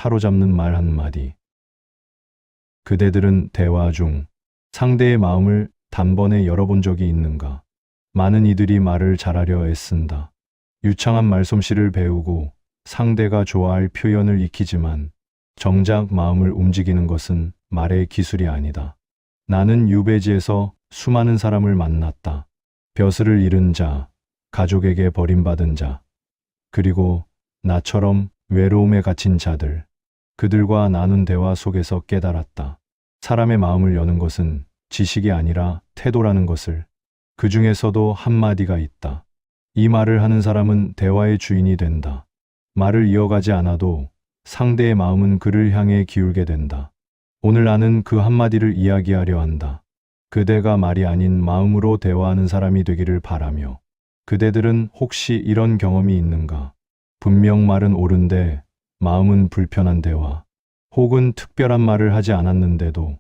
사로잡는 말 한마디. 그대들은 대화 중 상대의 마음을 단번에 열어본 적이 있는가? 많은 이들이 말을 잘하려 애쓴다. 유창한 말솜씨를 배우고 상대가 좋아할 표현을 익히지만 정작 마음을 움직이는 것은 말의 기술이 아니다. 나는 유배지에서 수많은 사람을 만났다. 벼슬을 잃은 자, 가족에게 버림받은 자, 그리고 나처럼 외로움에 갇힌 자들. 그들과 나눈 대화 속에서 깨달았다. 사람의 마음을 여는 것은 지식이 아니라 태도라는 것을. 그 중에서도 한마디가 있다. 이 말을 하는 사람은 대화의 주인이 된다. 말을 이어가지 않아도 상대의 마음은 그를 향해 기울게 된다. 오늘 나는 그 한마디를 이야기하려 한다. 그대가 말이 아닌 마음으로 대화하는 사람이 되기를 바라며. 그대들은 혹시 이런 경험이 있는가? 분명 말은 옳은데 마음은 불편한 대화. 혹은 특별한 말을 하지 않았는데도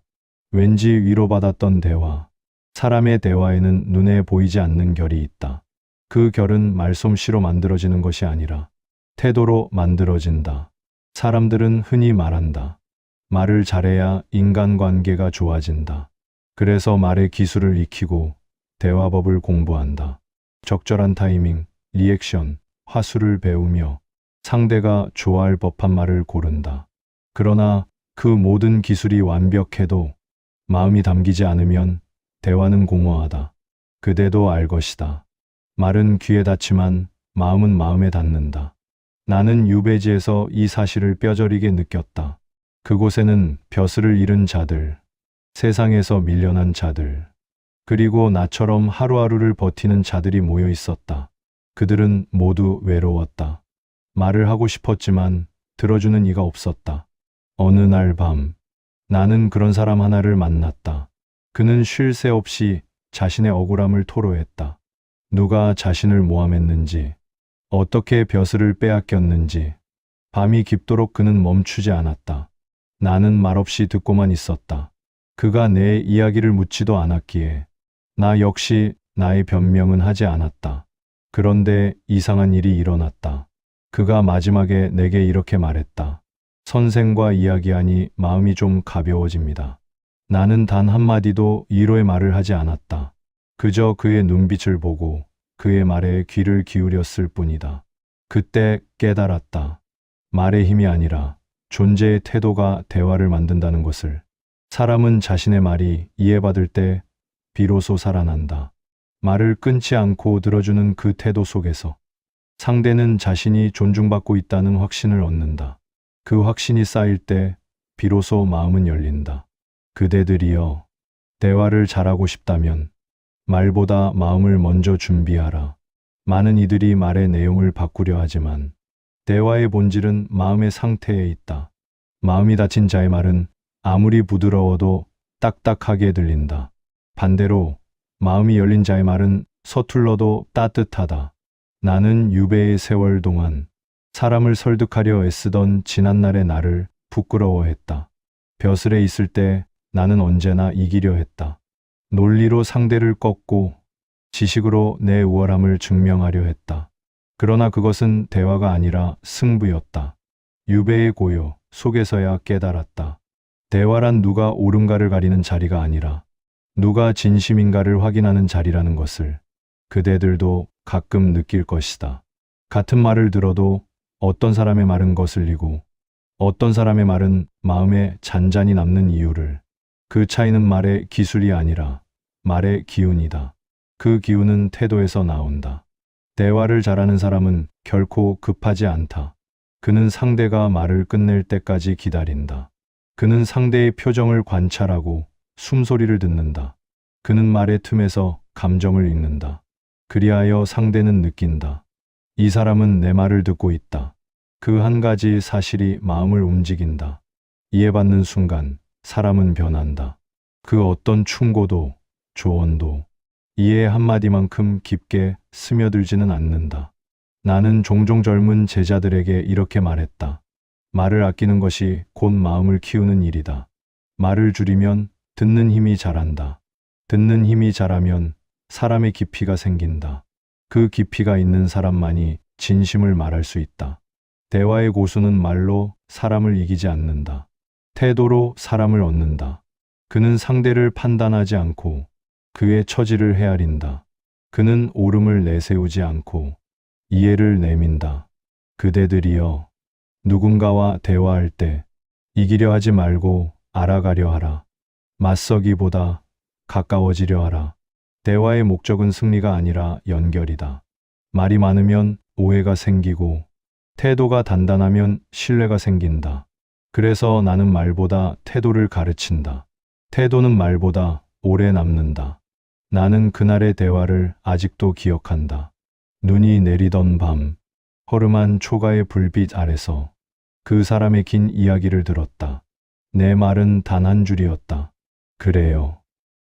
왠지 위로받았던 대화. 사람의 대화에는 눈에 보이지 않는 결이 있다. 그 결은 말솜씨로 만들어지는 것이 아니라 태도로 만들어진다. 사람들은 흔히 말한다. 말을 잘해야 인간관계가 좋아진다. 그래서 말의 기술을 익히고 대화법을 공부한다. 적절한 타이밍, 리액션, 화수를 배우며 상대가 좋아할 법한 말을 고른다. 그러나 그 모든 기술이 완벽해도 마음이 담기지 않으면 대화는 공허하다. 그대도 알 것이다. 말은 귀에 닿지만 마음은 마음에 닿는다. 나는 유배지에서 이 사실을 뼈저리게 느꼈다. 그곳에는 벼슬을 잃은 자들, 세상에서 밀려난 자들, 그리고 나처럼 하루하루를 버티는 자들이 모여 있었다. 그들은 모두 외로웠다. 말을 하고 싶었지만 들어주는 이가 없었다. 어느 날 밤, 나는 그런 사람 하나를 만났다. 그는 쉴 새 없이 자신의 억울함을 토로했다. 누가 자신을 모함했는지, 어떻게 벼슬을 빼앗겼는지. 밤이 깊도록 그는 멈추지 않았다. 나는 말없이 듣고만 있었다. 그가 내 이야기를 묻지도 않았기에 나 역시 나의 변명은 하지 않았다. 그런데 이상한 일이 일어났다. 그가 마지막에 내게 이렇게 말했다. 선생과 이야기하니 마음이 좀 가벼워집니다. 나는 단 한마디도 위로의 말을 하지 않았다. 그저 그의 눈빛을 보고 그의 말에 귀를 기울였을 뿐이다. 그때 깨달았다. 말의 힘이 아니라 존재의 태도가 대화를 만든다는 것을. 사람은 자신의 말이 이해받을 때 비로소 살아난다. 말을 끊지 않고 들어주는 그 태도 속에서 상대는 자신이 존중받고 있다는 확신을 얻는다. 그 확신이 쌓일 때 비로소 마음은 열린다. 그대들이여, 대화를 잘하고 싶다면 말보다 마음을 먼저 준비하라. 많은 이들이 말의 내용을 바꾸려 하지만 대화의 본질은 마음의 상태에 있다. 마음이 닫힌 자의 말은 아무리 부드러워도 딱딱하게 들린다. 반대로 마음이 열린 자의 말은 서툴러도 따뜻하다. 나는 유배의 세월 동안 사람을 설득하려 애쓰던 지난날의 나를 부끄러워했다. 벼슬에 있을 때 나는 언제나 이기려 했다. 논리로 상대를 꺾고 지식으로 내 우월함을 증명하려 했다. 그러나 그것은 대화가 아니라 승부였다. 유배의 고요 속에서야 깨달았다. 대화란 누가 옳은가를 가리는 자리가 아니라 누가 진심인가를 확인하는 자리라는 것을. 그대들도 가끔 느낄 것이다. 같은 말을 들어도 어떤 사람의 말은 거슬리고 어떤 사람의 말은 마음에 잔잔히 남는 이유를. 그 차이는 말의 기술이 아니라 말의 기운이다. 그 기운은 태도에서 나온다. 대화를 잘하는 사람은 결코 급하지 않다. 그는 상대가 말을 끝낼 때까지 기다린다. 그는 상대의 표정을 관찰하고 숨소리를 듣는다. 그는 말의 틈에서 감정을 읽는다. 그리하여 상대는 느낀다. 이 사람은 내 말을 듣고 있다. 그 한 가지 사실이 마음을 움직인다. 이해받는 순간 사람은 변한다. 그 어떤 충고도 조언도 이해의 한마디만큼 깊게 스며들지는 않는다. 나는 종종 젊은 제자들에게 이렇게 말했다. 말을 아끼는 것이 곧 마음을 키우는 일이다. 말을 줄이면 듣는 힘이 자란다. 듣는 힘이 자라면 사람의 깊이가 생긴다. 그 깊이가 있는 사람만이 진심을 말할 수 있다. 대화의 고수는 말로 사람을 이기지 않는다. 태도로 사람을 얻는다. 그는 상대를 판단하지 않고 그의 처지를 헤아린다. 그는 옳음을 내세우지 않고 이해를 내민다. 그대들이여, 누군가와 대화할 때 이기려 하지 말고 알아가려 하라. 맞서기보다 가까워지려 하라. 대화의 목적은 승리가 아니라 연결이다. 말이 많으면 오해가 생기고 태도가 단단하면 신뢰가 생긴다. 그래서 나는 말보다 태도를 가르친다. 태도는 말보다 오래 남는다. 나는 그날의 대화를 아직도 기억한다. 눈이 내리던 밤, 허름한 초가의 불빛 아래서 그 사람의 긴 이야기를 들었다. 내 말은 단 한 줄이었다. 그래요.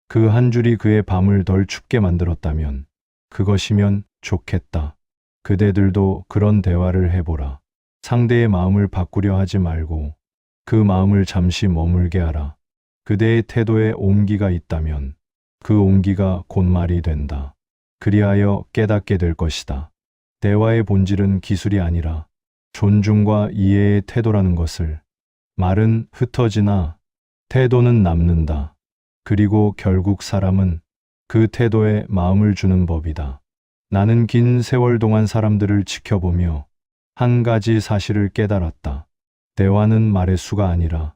그 한 줄이 그의 밤을 덜 춥게 만들었다면 그것이면 좋겠다. 그대들도 그런 대화를 해보라. 상대의 마음을 바꾸려 하지 말고 그 마음을 잠시 머물게 하라. 그대의 태도에 온기가 있다면 그 온기가 곧 말이 된다. 그리하여 깨닫게 될 것이다. 대화의 본질은 기술이 아니라 존중과 이해의 태도라는 것을. 말은 흩어지나 태도는 남는다. 그리고 결국 사람은 그 태도에 마음을 주는 법이다. 나는 긴 세월 동안 사람들을 지켜보며 한 가지 사실을 깨달았다. 대화는 말의 수가 아니라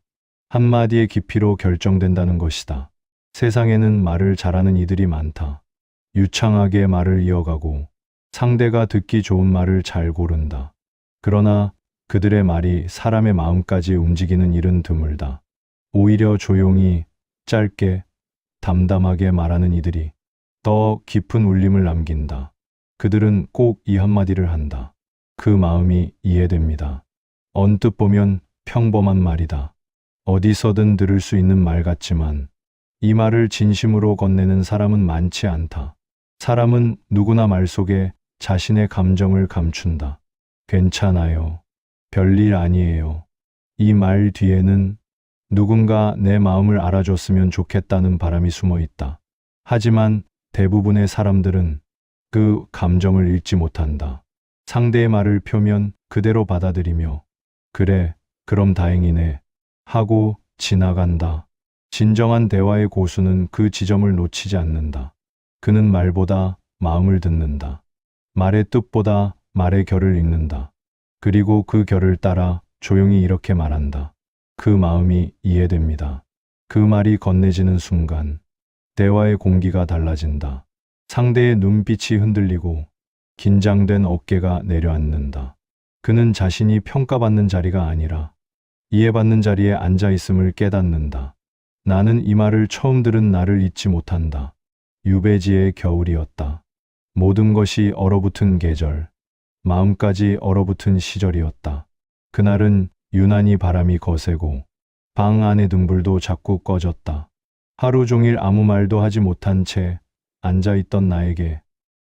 한마디의 깊이로 결정된다는 것이다. 세상에는 말을 잘하는 이들이 많다. 유창하게 말을 이어가고 상대가 듣기 좋은 말을 잘 고른다. 그러나 그들의 말이 사람의 마음까지 움직이는 일은 드물다. 오히려 조용히, 짧게, 담담하게 말하는 이들이 더 깊은 울림을 남긴다. 그들은 꼭 이 한마디를 한다. 그 마음이 이해됩니다. 언뜻 보면 평범한 말이다. 어디서든 들을 수 있는 말 같지만 이 말을 진심으로 건네는 사람은 많지 않다. 사람은 누구나 말 속에 자신의 감정을 감춘다. 괜찮아요. 별일 아니에요. 이 말 뒤에는 누군가 내 마음을 알아줬으면 좋겠다는 바람이 숨어 있다. 하지만 대부분의 사람들은 그 감정을 읽지 못한다. 상대의 말을 표면 그대로 받아들이며 그래, 그럼 다행이네 하고 지나간다. 진정한 대화의 고수는 그 지점을 놓치지 않는다. 그는 말보다 마음을 듣는다. 말의 뜻보다 말의 결을 읽는다. 그리고 그 결을 따라 조용히 이렇게 말한다. 그 마음이 이해됩니다. 그 말이 건네지는 순간 대화의 공기가 달라진다. 상대의 눈빛이 흔들리고 긴장된 어깨가 내려앉는다. 그는 자신이 평가받는 자리가 아니라 이해받는 자리에 앉아 있음을 깨닫는다. 나는 이 말을 처음 들은 날을 잊지 못한다. 유배지의 겨울이었다. 모든 것이 얼어붙은 계절, 마음까지 얼어붙은 시절이었다. 그날은 유난히 바람이 거세고 방 안의 등불도 자꾸 꺼졌다. 하루 종일 아무 말도 하지 못한 채 앉아있던 나에게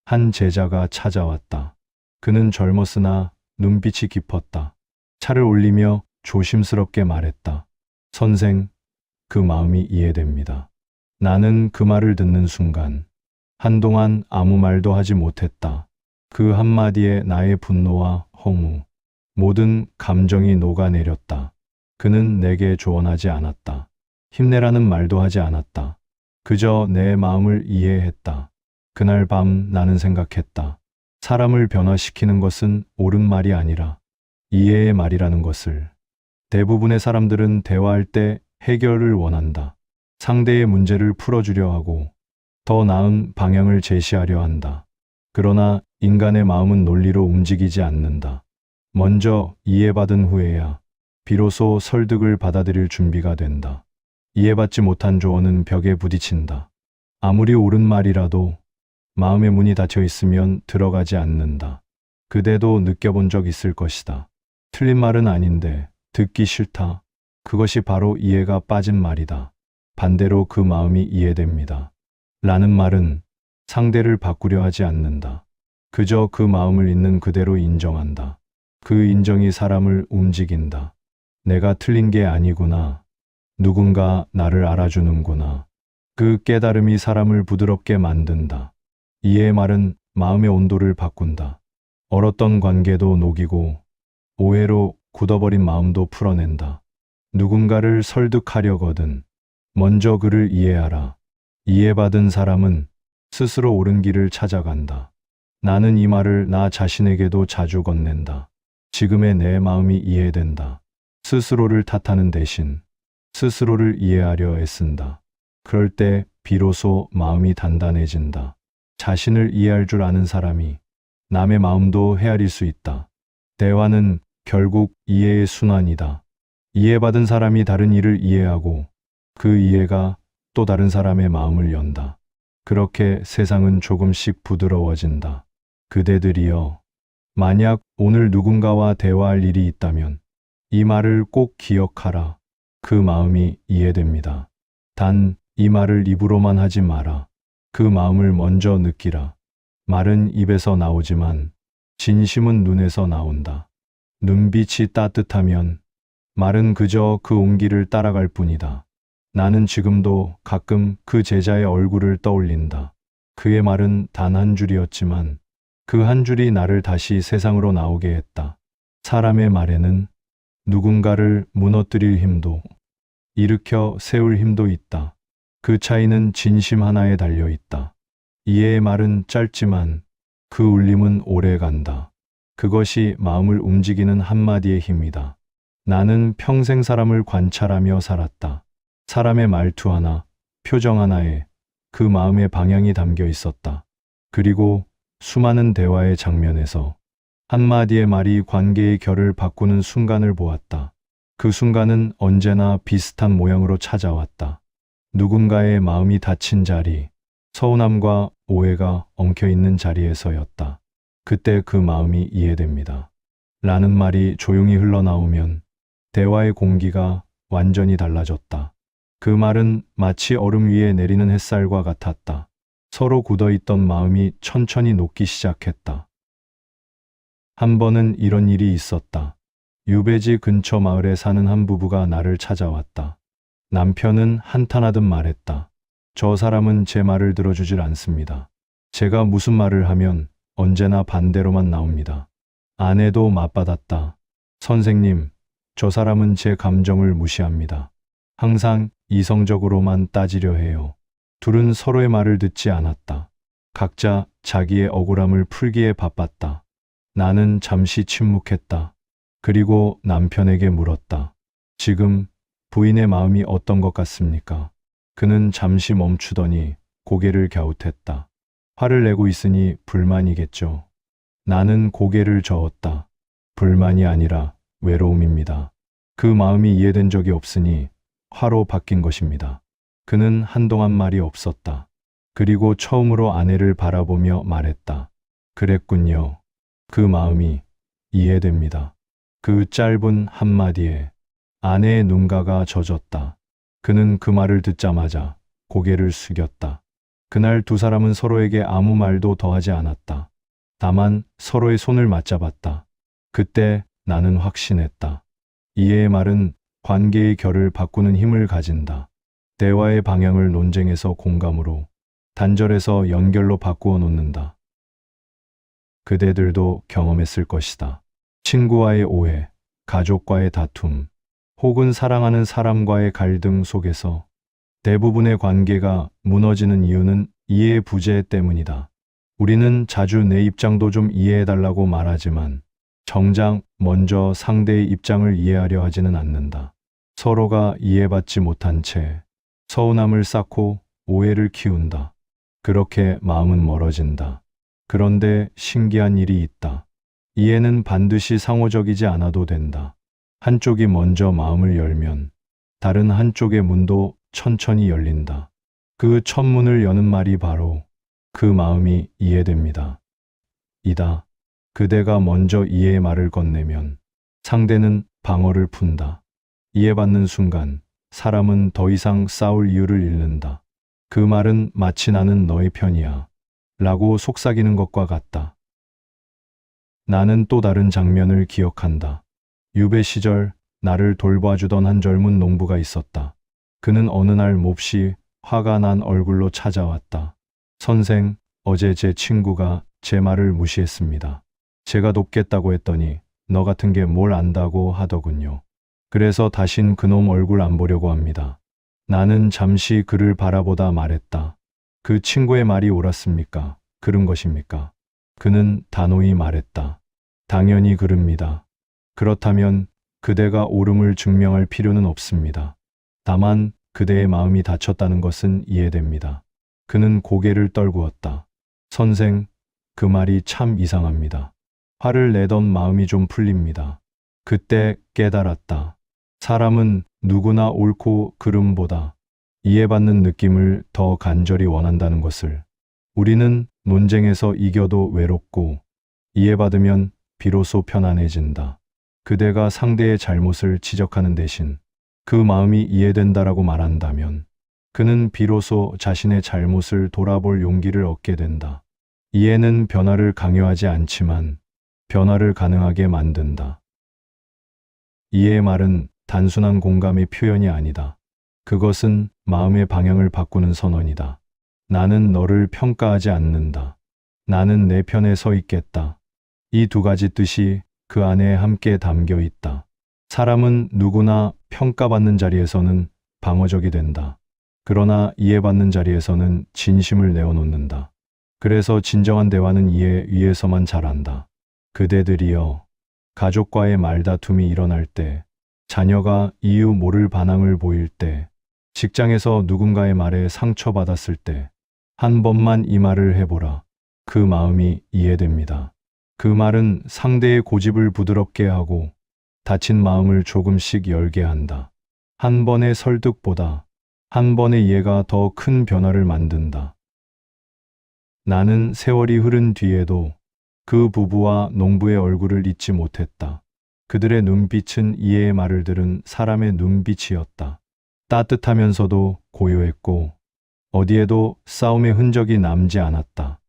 한 제자가 찾아왔다. 그는 젊었으나 눈빛이 깊었다. 차를 올리며 조심스럽게 말했다. 선생, 그 마음이 이해됩니다. 나는 그 말을 듣는 순간 한동안 아무 말도 하지 못했다. 그 한마디에 나의 분노와 허무, 모든 감정이 녹아내렸다. 그는 내게 조언하지 않았다. 힘내라는 말도 하지 않았다. 그저 내 마음을 이해했다. 그날 밤 나는 생각했다. 사람을 변화시키는 것은 옳은 말이 아니라 이해의 말이라는 것을. 대부분의 사람들은 대화할 때 해결을 원한다. 상대의 문제를 풀어주려 하고 더 나은 방향을 제시하려 한다. 그러나 인간의 마음은 논리로 움직이지 않는다. 먼저 이해받은 후에야 비로소 설득을 받아들일 준비가 된다. 이해받지 못한 조언은 벽에 부딪힌다. 아무리 옳은 말이라도 마음의 문이 닫혀 있으면 들어가지 않는다. 그대도 느껴본 적 있을 것이다. 틀린 말은 아닌데 듣기 싫다. 그것이 바로 이해가 빠진 말이다. 반대로 그 마음이 이해됩니다. 라는 말은 상대를 바꾸려 하지 않는다. 그저 그 마음을 있는 그대로 인정한다. 그 인정이 사람을 움직인다. 내가 틀린 게 아니구나. 누군가 나를 알아주는구나. 그 깨달음이 사람을 부드럽게 만든다. 이해의 말은 마음의 온도를 바꾼다. 얼었던 관계도 녹이고 오해로 굳어버린 마음도 풀어낸다. 누군가를 설득하려거든 먼저 그를 이해하라. 이해받은 사람은 스스로 옳은 길을 찾아간다. 나는 이 말을 나 자신에게도 자주 건넨다. 지금의 내 마음이 이해된다. 스스로를 탓하는 대신 스스로를 이해하려 애쓴다. 그럴 때 비로소 마음이 단단해진다. 자신을 이해할 줄 아는 사람이 남의 마음도 헤아릴 수 있다. 대화는 결국 이해의 순환이다. 이해받은 사람이 다른 이를 이해하고 그 이해가 또 다른 사람의 마음을 연다. 그렇게 세상은 조금씩 부드러워진다. 그대들이여, 만약 오늘 누군가와 대화할 일이 있다면 이 말을 꼭 기억하라. 그 마음이 이해됩니다. 단 이 말을 입으로만 하지 마라. 그 마음을 먼저 느끼라. 말은 입에서 나오지만 진심은 눈에서 나온다. 눈빛이 따뜻하면 말은 그저 그 온기를 따라갈 뿐이다. 나는 지금도 가끔 그 제자의 얼굴을 떠올린다. 그의 말은 단 한 줄이었지만 그 한 줄이 나를 다시 세상으로 나오게 했다. 사람의 말에는 누군가를 무너뜨릴 힘도 일으켜 세울 힘도 있다. 그 차이는 진심 하나에 달려 있다. 이해의 말은 짧지만 그 울림은 오래 간다. 그것이 마음을 움직이는 한마디의 힘이다. 나는 평생 사람을 관찰하며 살았다. 사람의 말투 하나, 표정 하나에 그 마음의 방향이 담겨 있었다. 그리고 수많은 대화의 장면에서 한마디의 말이 관계의 결을 바꾸는 순간을 보았다. 그 순간은 언제나 비슷한 모양으로 찾아왔다. 누군가의 마음이 다친 자리, 서운함과 오해가 엉켜있는 자리에서였다. 그때 그 마음이 이해됩니다. 라는 말이 조용히 흘러나오면 대화의 공기가 완전히 달라졌다. 그 말은 마치 얼음 위에 내리는 햇살과 같았다. 서로 굳어있던 마음이 천천히 녹기 시작했다. 한 번은 이런 일이 있었다. 유배지 근처 마을에 사는 한 부부가 나를 찾아왔다. 남편은 한탄하듯 말했다. 저 사람은 제 말을 들어주질 않습니다. 제가 무슨 말을 하면 언제나 반대로만 나옵니다. 아내도 맞받았다. 선생님, 저 사람은 제 감정을 무시합니다. 항상 이성적으로만 따지려 해요. 둘은 서로의 말을 듣지 않았다. 각자 자기의 억울함을 풀기에 바빴다. 나는 잠시 침묵했다. 그리고 남편에게 물었다. 지금 부인의 마음이 어떤 것 같습니까? 그는 잠시 멈추더니 고개를 갸웃했다. 화를 내고 있으니 불만이겠죠. 나는 고개를 저었다. 불만이 아니라 외로움입니다. 그 마음이 이해된 적이 없으니 화로 바뀐 것입니다. 그는 한동안 말이 없었다. 그리고 처음으로 아내를 바라보며 말했다. 그랬군요. 그 마음이 이해됩니다. 그 짧은 한마디에 아내의 눈가가 젖었다. 그는 그 말을 듣자마자 고개를 숙였다. 그날 두 사람은 서로에게 아무 말도 더하지 않았다. 다만 서로의 손을 맞잡았다. 그때 나는 확신했다. 이해의 말은 관계의 결을 바꾸는 힘을 가진다. 대화의 방향을 논쟁에서 공감으로, 단절에서 연결로 바꾸어 놓는다. 그대들도 경험했을 것이다. 친구와의 오해, 가족과의 다툼, 혹은 사랑하는 사람과의 갈등 속에서 대부분의 관계가 무너지는 이유는 이해의 부재 때문이다. 우리는 자주 내 입장도 좀 이해해달라고 말하지만 정작 먼저 상대의 입장을 이해하려 하지는 않는다. 서로가 이해받지 못한 채 서운함을 쌓고 오해를 키운다. 그렇게 마음은 멀어진다. 그런데 신기한 일이 있다. 이해는 반드시 상호적이지 않아도 된다. 한쪽이 먼저 마음을 열면 다른 한쪽의 문도 천천히 열린다. 그 첫 문을 여는 말이 바로 그 마음이 이해됩니다. 이다. 그대가 먼저 이해의 말을 건네면 상대는 방어를 푼다. 이해받는 순간 사람은 더 이상 싸울 이유를 잃는다. 그 말은 마치 나는 너의 편이야 라고 속삭이는 것과 같다. 나는 또 다른 장면을 기억한다. 유배 시절 나를 돌봐주던 한 젊은 농부가 있었다. 그는 어느 날 몹시 화가 난 얼굴로 찾아왔다. 선생, 어제 제 친구가 제 말을 무시했습니다. 제가 돕겠다고 했더니 너 같은 게 뭘 안다고 하더군요. 그래서 다신 그놈 얼굴 안 보려고 합니다. 나는 잠시 그를 바라보다 말했다. 그 친구의 말이 옳았습니까? 그른 것입니까? 그는 단호히 말했다. 당연히 그릅니다. 그렇다면 그대가 옳음을 증명할 필요는 없습니다. 다만 그대의 마음이 다쳤다는 것은 이해됩니다. 그는 고개를 떨구었다. 선생, 그 말이 참 이상합니다. 화를 내던 마음이 좀 풀립니다. 그때 깨달았다. 사람은 누구나 옳고 그름보다 이해받는 느낌을 더 간절히 원한다는 것을. 우리는 논쟁에서 이겨도 외롭고 이해받으면 비로소 편안해진다. 그대가 상대의 잘못을 지적하는 대신 그 마음이 이해된다라고 말한다면 그는 비로소 자신의 잘못을 돌아볼 용기를 얻게 된다. 이해는 변화를 강요하지 않지만 변화를 가능하게 만든다. 이해의 말은 단순한 공감의 표현이 아니다. 그것은 마음의 방향을 바꾸는 선언이다. 나는 너를 평가하지 않는다. 나는 내 편에 서 있겠다. 이 두 가지 뜻이 그 안에 함께 담겨 있다. 사람은 누구나 평가받는 자리에서는 방어적이 된다. 그러나 이해받는 자리에서는 진심을 내어놓는다. 그래서 진정한 대화는 이해 위에서만 자란다. 그대들이여, 가족과의 말다툼이 일어날 때, 자녀가 이유 모를 반항을 보일 때, 직장에서 누군가의 말에 상처받았을 때, 한 번만 이 말을 해보라. 그 마음이 이해됩니다. 그 말은 상대의 고집을 부드럽게 하고 다친 마음을 조금씩 열게 한다. 한 번의 설득보다 한 번의 이해가 더 큰 변화를 만든다. 나는 세월이 흐른 뒤에도 그 부부와 농부의 얼굴을 잊지 못했다. 그들의 눈빛은 이해의 말을 들은 사람의 눈빛이었다. 따뜻하면서도 고요했고 어디에도 싸움의 흔적이 남지 않았다.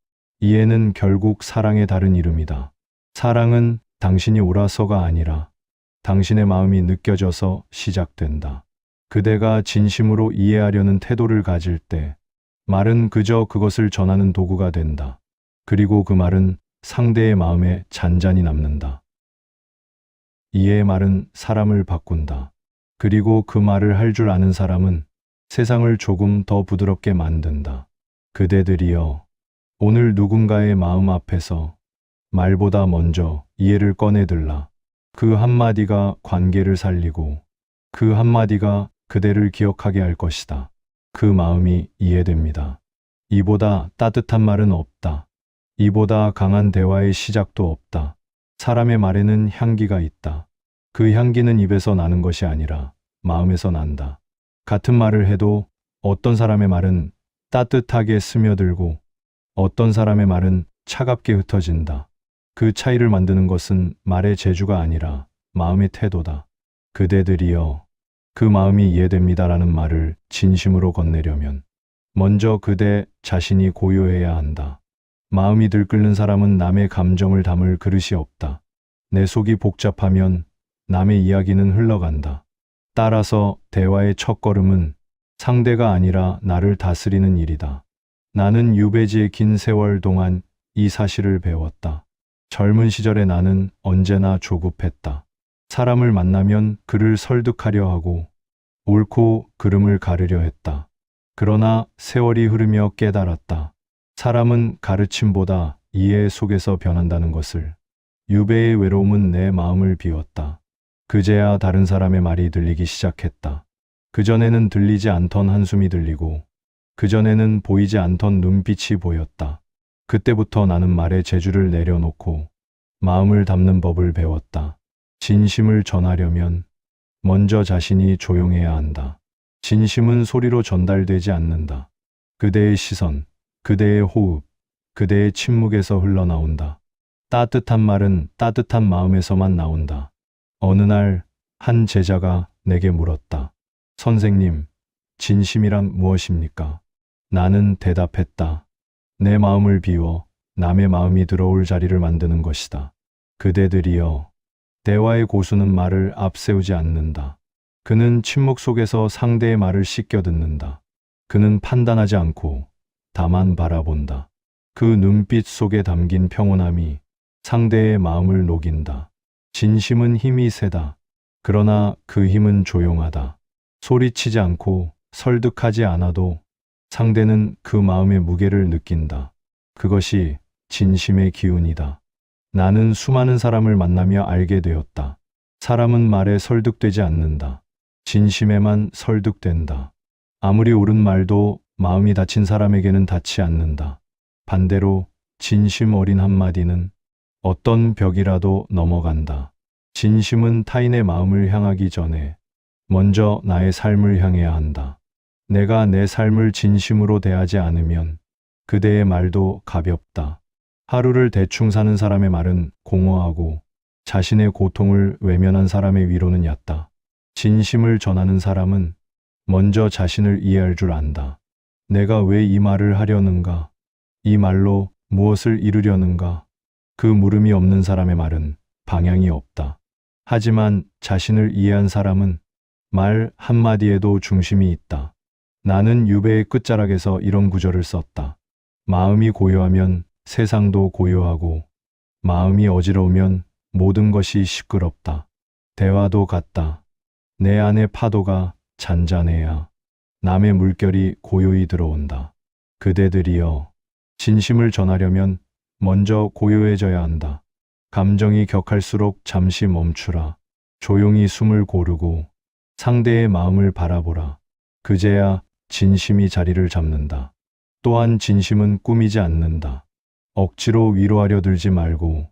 이해는 결국 사랑의 다른 이름이다. 사랑은 당신이 옳아서가 아니라 당신의 마음이 느껴져서 시작된다. 그대가 진심으로 이해하려는 태도를 가질 때 말은 그저 그것을 전하는 도구가 된다. 그리고 그 말은 상대의 마음에 잔잔히 남는다. 이해의 말은 사람을 바꾼다. 그리고 그 말을 할 줄 아는 사람은 세상을 조금 더 부드럽게 만든다. 그대들이여, 오늘 누군가의 마음 앞에서 말보다 먼저 이해를 꺼내들라. 그 한마디가 관계를 살리고 그 한마디가 그대를 기억하게 할 것이다. 그 마음이 이해됩니다. 이보다 따뜻한 말은 없다. 이보다 강한 대화의 시작도 없다. 사람의 말에는 향기가 있다. 그 향기는 입에서 나는 것이 아니라 마음에서 난다. 같은 말을 해도 어떤 사람의 말은 따뜻하게 스며들고 어떤 사람의 말은 차갑게 흩어진다. 그 차이를 만드는 것은 말의 재주가 아니라 마음의 태도다. 그대들이여, 그 마음이 이해됩니다라는 말을 진심으로 건네려면 먼저 그대 자신이 고요해야 한다. 마음이 들끓는 사람은 남의 감정을 담을 그릇이 없다. 내 속이 복잡하면 남의 이야기는 흘러간다. 따라서 대화의 첫걸음은 상대가 아니라 나를 다스리는 일이다. 나는 유배지의 긴 세월 동안 이 사실을 배웠다. 젊은 시절에 나는 언제나 조급했다. 사람을 만나면 그를 설득하려 하고 옳고 그름을 가르려 했다. 그러나 세월이 흐르며 깨달았다. 사람은 가르침보다 이해 속에서 변한다는 것을. 유배의 외로움은 내 마음을 비웠다. 그제야 다른 사람의 말이 들리기 시작했다. 그전에는 들리지 않던 한숨이 들리고 그전에는 보이지 않던 눈빛이 보였다. 그때부터 나는 말의 재주를 내려놓고 마음을 담는 법을 배웠다. 진심을 전하려면 먼저 자신이 조용해야 한다. 진심은 소리로 전달되지 않는다. 그대의 시선, 그대의 호흡, 그대의 침묵에서 흘러나온다. 따뜻한 말은 따뜻한 마음에서만 나온다. 어느 날 한 제자가 내게 물었다. 선생님, 진심이란 무엇입니까? 나는 대답했다. 내 마음을 비워 남의 마음이 들어올 자리를 만드는 것이다. 그대들이여, 대화의 고수는 말을 앞세우지 않는다. 그는 침묵 속에서 상대의 말을 씻겨 듣는다. 그는 판단하지 않고 다만 바라본다. 그 눈빛 속에 담긴 평온함이 상대의 마음을 녹인다. 진심은 힘이 세다. 그러나 그 힘은 조용하다. 소리치지 않고 설득하지 않아도 상대는 그 마음의 무게를 느낀다. 그것이 진심의 기운이다. 나는 수많은 사람을 만나며 알게 되었다. 사람은 말에 설득되지 않는다. 진심에만 설득된다. 아무리 옳은 말도 마음이 다친 사람에게는 닿지 않는다. 반대로 진심 어린 한마디는 어떤 벽이라도 넘어간다. 진심은 타인의 마음을 향하기 전에 먼저 나의 삶을 향해야 한다. 내가 내 삶을 진심으로 대하지 않으면 그대의 말도 가볍다. 하루를 대충 사는 사람의 말은 공허하고 자신의 고통을 외면한 사람의 위로는 얕다. 진심을 전하는 사람은 먼저 자신을 이해할 줄 안다. 내가 왜 이 말을 하려는가? 이 말로 무엇을 이루려는가? 그 물음이 없는 사람의 말은 방향이 없다. 하지만 자신을 이해한 사람은 말 한마디에도 중심이 있다. 나는 유배의 끝자락에서 이런 구절을 썼다. 마음이 고요하면 세상도 고요하고, 마음이 어지러우면 모든 것이 시끄럽다. 대화도 같다. 내 안의 파도가 잔잔해야 남의 물결이 고요히 들어온다. 그대들이여, 진심을 전하려면 먼저 고요해져야 한다. 감정이 격할수록 잠시 멈추라. 조용히 숨을 고르고 상대의 마음을 바라보라. 그제야 진심이 자리를 잡는다. 또한 진심은 꾸미지 않는다. 억지로 위로하려 들지 말고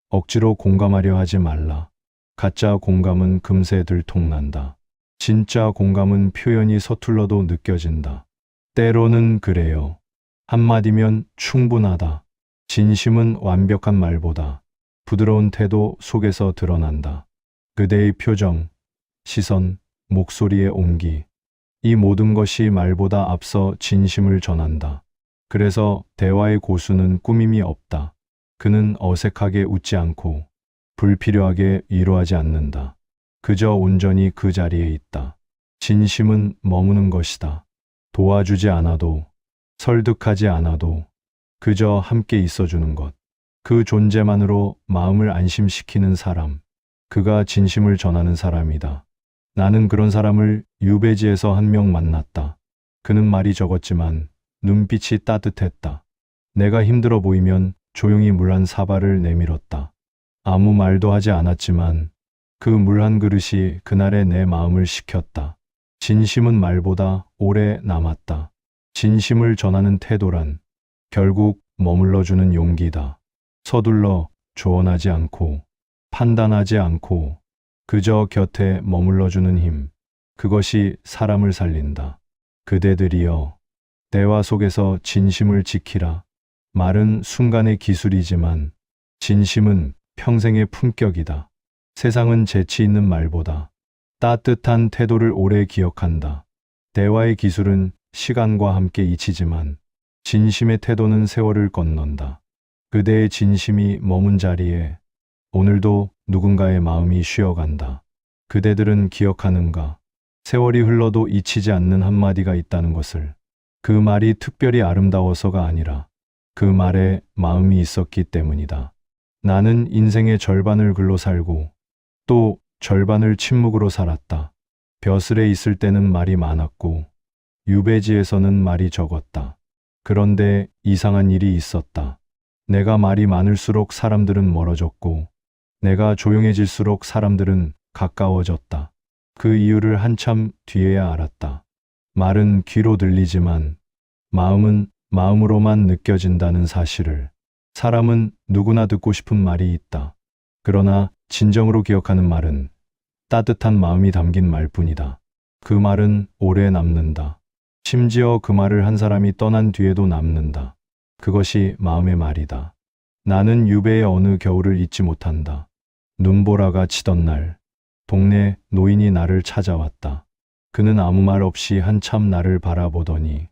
억지로 공감하려 하지 말라. 가짜 공감은 금세 들통난다. 진짜 공감은 표현이 서툴러도 느껴진다. 때로는 그래요. 한마디면 충분하다. 진심은 완벽한 말보다 부드러운 태도 속에서 드러난다. 그대의 표정, 시선, 목소리의 온기, 이 모든 것이 말보다 앞서 진심을 전한다. 그래서 대화의 고수는 꾸밈이 없다. 그는 어색하게 웃지 않고 불필요하게 위로하지 않는다. 그저 온전히 그 자리에 있다. 진심은 머무는 것이다. 도와주지 않아도, 설득하지 않아도 그저 함께 있어주는 것. 그 존재만으로 마음을 안심시키는 사람. 그가 진심을 전하는 사람이다. 나는 그런 사람을 유배지에서 한 명 만났다. 그는 말이 적었지만 눈빛이 따뜻했다. 내가 힘들어 보이면 조용히 물 한 사발을 내밀었다. 아무 말도 하지 않았지만 그 물 한 그릇이 그날의 내 마음을 식혔다. 진심은 말보다 오래 남았다. 진심을 전하는 태도란 결국 머물러주는 용기다. 서둘러 조언하지 않고 판단하지 않고 그저 곁에 머물러주는 힘. 그것이 사람을 살린다. 그대들이여, 대화 속에서 진심을 지키라. 말은 순간의 기술이지만 진심은 평생의 품격이다. 세상은 재치 있는 말보다 따뜻한 태도를 오래 기억한다. 대화의 기술은 시간과 함께 잊히지만 진심의 태도는 세월을 건넌다. 그대의 진심이 머문 자리에 오늘도 누군가의 마음이 쉬어간다. 그대들은 기억하는가? 세월이 흘러도 잊히지 않는 한마디가 있다는 것을. 그 말이 특별히 아름다워서가 아니라 그 말에 마음이 있었기 때문이다. 나는 인생의 절반을 글로 살고 또 절반을 침묵으로 살았다. 벼슬에 있을 때는 말이 많았고 유배지에서는 말이 적었다. 그런데 이상한 일이 있었다. 내가 말이 많을수록 사람들은 멀어졌고 내가 조용해질수록 사람들은 가까워졌다. 그 이유를 한참 뒤에야 알았다. 말은 귀로 들리지만 마음은 마음으로만 느껴진다는 사실을. 사람은 누구나 듣고 싶은 말이 있다. 그러나 진정으로 기억하는 말은 따뜻한 마음이 담긴 말뿐이다. 그 말은 오래 남는다. 심지어 그 말을 한 사람이 떠난 뒤에도 남는다. 그것이 마음의 말이다. 나는 유배의 어느 겨울을 잊지 못한다. 눈보라가 치던 날, 동네 노인이 나를 찾아왔다. 그는 아무 말 없이 한참 나를 바라보더니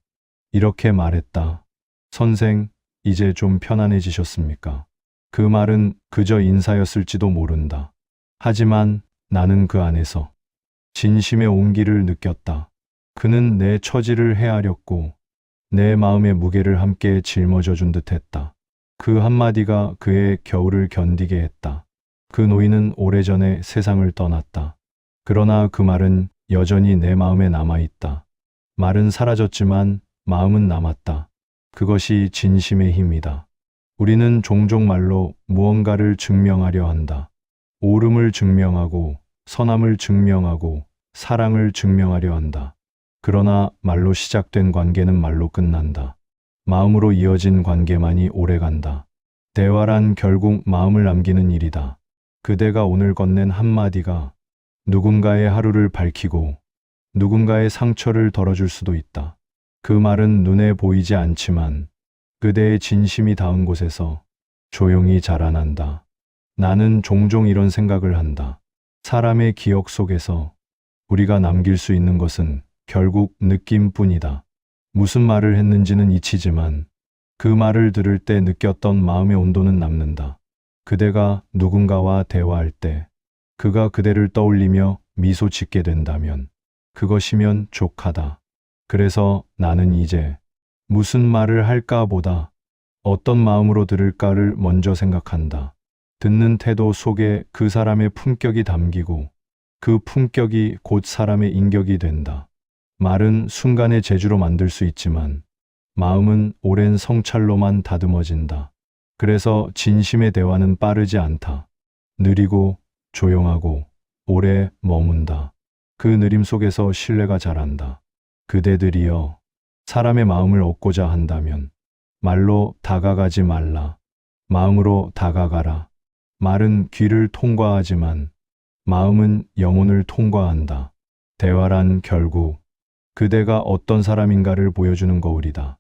이렇게 말했다. 선생, 이제 좀 편안해지셨습니까? 그 말은 그저 인사였을지도 모른다. 하지만 나는 그 안에서 진심의 온기를 느꼈다. 그는 내 처지를 헤아렸고 내 마음의 무게를 함께 짊어져 준 듯했다. 그 한마디가 그의 겨울을 견디게 했다. 그 노인은 오래전에 세상을 떠났다. 그러나 그 말은 여전히 내 마음에 남아있다. 말은 사라졌지만 마음은 남았다. 그것이 진심의 힘이다. 우리는 종종 말로 무언가를 증명하려 한다. 옳음을 증명하고, 선함을 증명하고, 사랑을 증명하려 한다. 그러나 말로 시작된 관계는 말로 끝난다. 마음으로 이어진 관계만이 오래간다. 대화란 결국 마음을 남기는 일이다. 그대가 오늘 건넨 한마디가 누군가의 하루를 밝히고 누군가의 상처를 덜어줄 수도 있다. 그 말은 눈에 보이지 않지만 그대의 진심이 닿은 곳에서 조용히 자라난다. 나는 종종 이런 생각을 한다. 사람의 기억 속에서 우리가 남길 수 있는 것은 결국 느낌뿐이다. 무슨 말을 했는지는 잊히지만 그 말을 들을 때 느꼈던 마음의 온도는 남는다. 그대가 누군가와 대화할 때 그가 그대를 떠올리며 미소 짓게 된다면 그것이면 족하다. 그래서 나는 이제 무슨 말을 할까 보다 어떤 마음으로 들을까를 먼저 생각한다. 듣는 태도 속에 그 사람의 품격이 담기고 그 품격이 곧 사람의 인격이 된다. 말은 순간의 재주로 만들 수 있지만 마음은 오랜 성찰로만 다듬어진다. 그래서 진심의 대화는 빠르지 않다. 느리고 조용하고 오래 머문다. 그 느림 속에서 신뢰가 자란다. 그대들이여, 사람의 마음을 얻고자 한다면 말로 다가가지 말라. 마음으로 다가가라. 말은 귀를 통과하지만 마음은 영혼을 통과한다. 대화란 결국 그대가 어떤 사람인가를 보여주는 거울이다.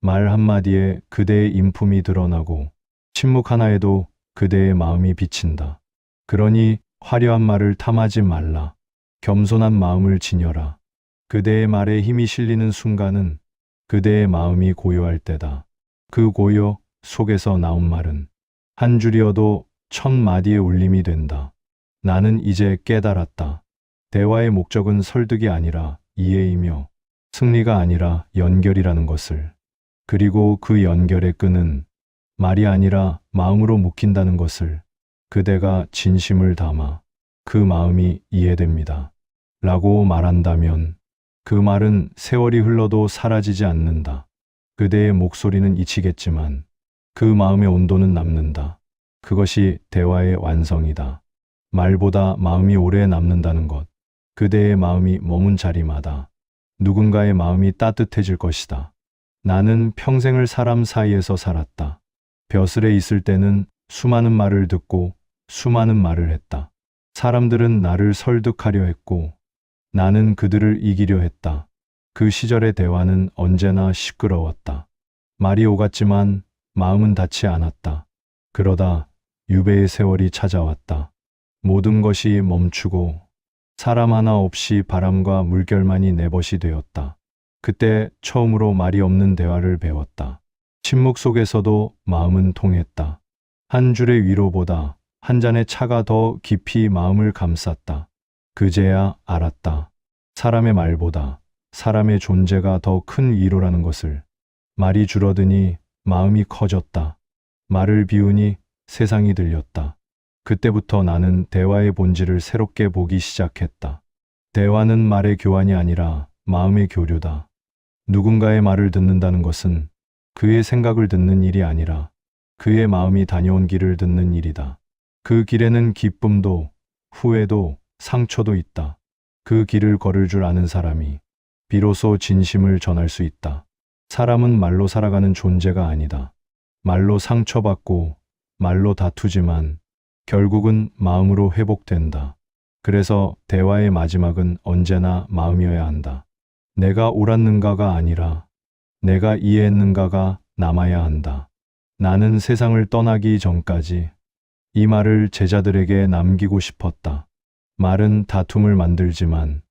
말 한마디에 그대의 인품이 드러나고 침묵 하나에도 그대의 마음이 비친다. 그러니 화려한 말을 탐하지 말라. 겸손한 마음을 지녀라. 그대의 말에 힘이 실리는 순간은 그대의 마음이 고요할 때다. 그 고요 속에서 나온 말은 한 줄이어도 1000마디의 울림이 된다. 나는 이제 깨달았다. 대화의 목적은 설득이 아니라 이해이며 승리가 아니라 연결이라는 것을. 그리고 그 연결의 끈은 말이 아니라 마음으로 묶인다는 것을. 그대가 진심을 담아 그 마음이 이해됩니다. 라고 말한다면 그 말은 세월이 흘러도 사라지지 않는다. 그대의 목소리는 잊히겠지만 그 마음의 온도는 남는다. 그것이 대화의 완성이다. 말보다 마음이 오래 남는다는 것. 그대의 마음이 머문 자리마다 누군가의 마음이 따뜻해질 것이다. 나는 평생을 사람 사이에서 살았다. 벼슬에 있을 때는 수많은 말을 듣고 수많은 말을 했다. 사람들은 나를 설득하려 했고 나는 그들을 이기려 했다. 그 시절의 대화는 언제나 시끄러웠다. 말이 오갔지만 마음은 닿지 않았다. 그러다 유배의 세월이 찾아왔다. 모든 것이 멈추고 사람 하나 없이 바람과 물결만이 내 벗이 되었다. 그때 처음으로 말이 없는 대화를 배웠다. 침묵 속에서도 마음은 통했다. 한 줄의 위로보다 한 잔의 차가 더 깊이 마음을 감쌌다. 그제야 알았다. 사람의 말보다 사람의 존재가 더 큰 위로라는 것을. 말이 줄어드니 마음이 커졌다. 말을 비우니 세상이 들렸다. 그때부터 나는 대화의 본질을 새롭게 보기 시작했다. 대화는 말의 교환이 아니라 마음의 교류다. 누군가의 말을 듣는다는 것은 그의 생각을 듣는 일이 아니라 그의 마음이 다녀온 길을 듣는 일이다. 그 길에는 기쁨도 후회도 상처도 있다. 그 길을 걸을 줄 아는 사람이 비로소 진심을 전할 수 있다. 사람은 말로 살아가는 존재가 아니다. 말로 상처받고 말로 다투지만 결국은 마음으로 회복된다. 그래서 대화의 마지막은 언제나 마음이어야 한다. 내가 옳았는가가 아니라 내가 이해했는가가 남아야 한다. 나는 세상을 떠나기 전까지 이 말을 제자들에게 남기고 싶었다. 말은 다툼을 만들지만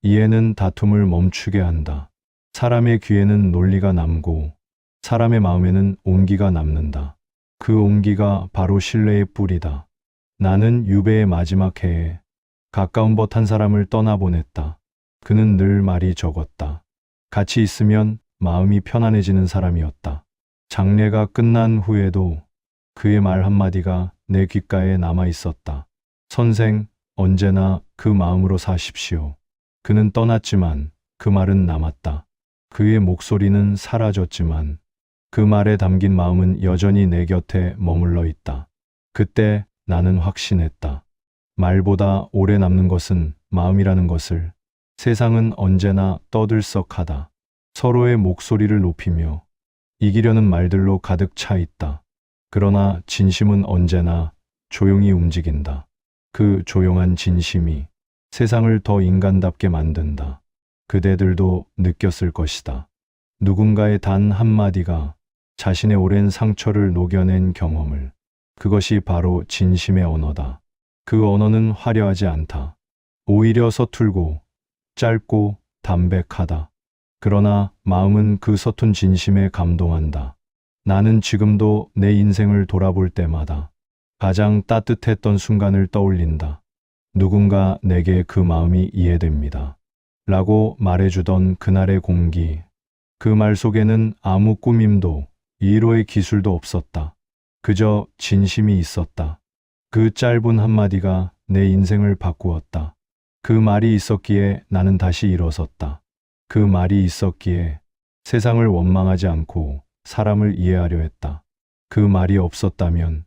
이해는 다툼을 멈추게 한다. 사람의 귀에는 논리가 남고 사람의 마음에는 온기가 남는다. 그 온기가 바로 신뢰의 뿌리다. 나는 유배의 마지막 해에 가까운 벗 한 사람을 떠나보냈다. 그는 늘 말이 적었다. 같이 있으면 마음이 편안해지는 사람이었다. 장례가 끝난 후에도 그의 말 한마디가 내 귓가에 남아 있었다. 선생, 언제나 그 마음으로 사십시오. 그는 떠났지만 그 말은 남았다. 그의 목소리는 사라졌지만 그 말에 담긴 마음은 여전히 내 곁에 머물러 있다. 그때 나는 확신했다. 말보다 오래 남는 것은 마음이라는 것을. 세상은 언제나 떠들썩하다. 서로의 목소리를 높이며 이기려는 말들로 가득 차 있다. 그러나 진심은 언제나 조용히 움직인다. 그 조용한 진심이 세상을 더 인간답게 만든다. 그대들도 느꼈을 것이다. 누군가의 단 한마디가 자신의 오랜 상처를 녹여낸 경험을. 그것이 바로 진심의 언어다. 그 언어는 화려하지 않다. 오히려 서툴고 짧고 담백하다. 그러나 마음은 그 서툰 진심에 감동한다. 나는 지금도 내 인생을 돌아볼 때마다 가장 따뜻했던 순간을 떠올린다. 누군가 내게 그 마음이 이해됩니다. 라고 말해주던 그날의 공기. 그 말 속에는 아무 꾸밈도 위로의 기술도 없었다. 그저 진심이 있었다. 그 짧은 한마디가 내 인생을 바꾸었다. 그 말이 있었기에 나는 다시 일어섰다. 그 말이 있었기에 세상을 원망하지 않고 사람을 이해하려 했다. 그 말이 없었다면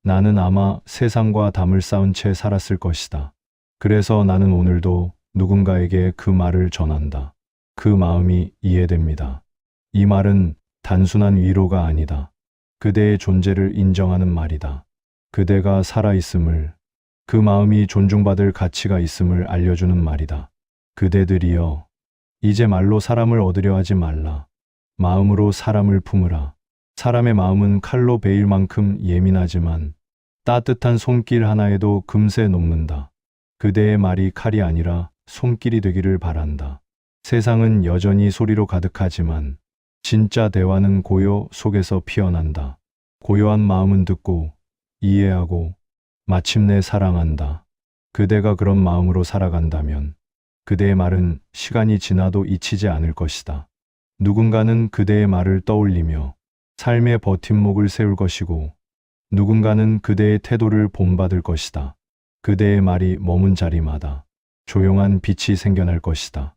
나는 아마 세상과 담을 쌓은 채 살았을 것이다. 그래서 나는 오늘도 누군가에게 그 말을 전한다. 그 마음이 이해됩니다. 이 말은 단순한 위로가 아니다. 그대의 존재를 인정하는 말이다. 그대가 살아있음을, 그 마음이 존중받을 가치가 있음을 알려주는 말이다. 그대들이여, 이제 말로 사람을 얻으려 하지 말라. 마음으로 사람을 품으라. 사람의 마음은 칼로 베일 만큼 예민하지만 따뜻한 손길 하나에도 금세 녹는다. 그대의 말이 칼이 아니라 손길이 되기를 바란다. 세상은 여전히 소리로 가득하지만 진짜 대화는 고요 속에서 피어난다. 고요한 마음은 듣고 이해하고 마침내 사랑한다. 그대가 그런 마음으로 살아간다면 그대의 말은 시간이 지나도 잊히지 않을 것이다. 누군가는 그대의 말을 떠올리며 삶의 버팀목을 세울 것이고 누군가는 그대의 태도를 본받을 것이다. 그대의 말이 머문 자리마다 조용한 빛이 생겨날 것이다.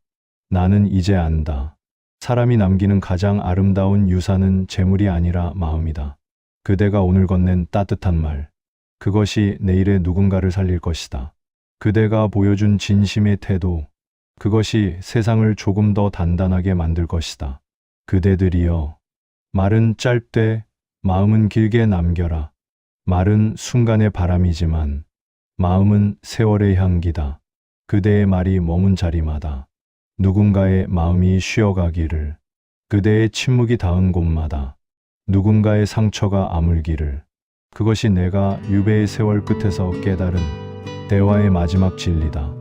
나는 이제 안다. 사람이 남기는 가장 아름다운 유산은 재물이 아니라 마음이다. 그대가 오늘 건넨 따뜻한 말, 그것이 내일의 누군가를 살릴 것이다. 그대가 보여준 진심의 태도, 그것이 세상을 조금 더 단단하게 만들 것이다. 그대들이여, 말은 짧되 마음은 길게 남겨라. 말은 순간의 바람이지만 마음은 세월의 향기다. 그대의 말이 머문 자리마다 누군가의 마음이 쉬어가기를, 그대의 침묵이 닿은 곳마다 누군가의 상처가 아물기를. 그것이 내가 유배의 세월 끝에서 깨달은 대화의 마지막 진리다.